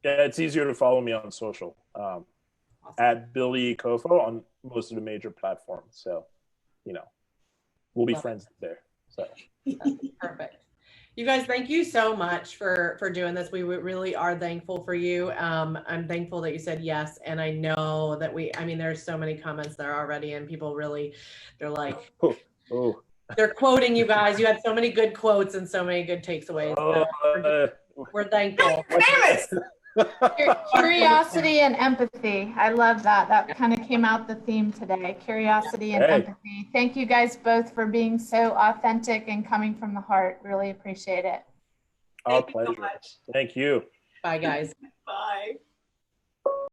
It's easier to follow me on social, Awesome. at Billy Ekofo on most of the major platforms. So, we'll be friends there. So That's perfect. You guys, thank you so much for doing this. We really are thankful for you. I'm thankful that you said yes. And I know that there's so many comments there already, and people really, they're like, they're quoting you guys. You had so many good quotes and so many good takeaways. So we're thankful. Curiosity and empathy. I love that. That kind of came out the theme today. Curiosity and empathy. Thank you guys both for being so authentic and coming from the heart. Really appreciate it. Our pleasure. So much. Thank you. Bye, guys. Bye.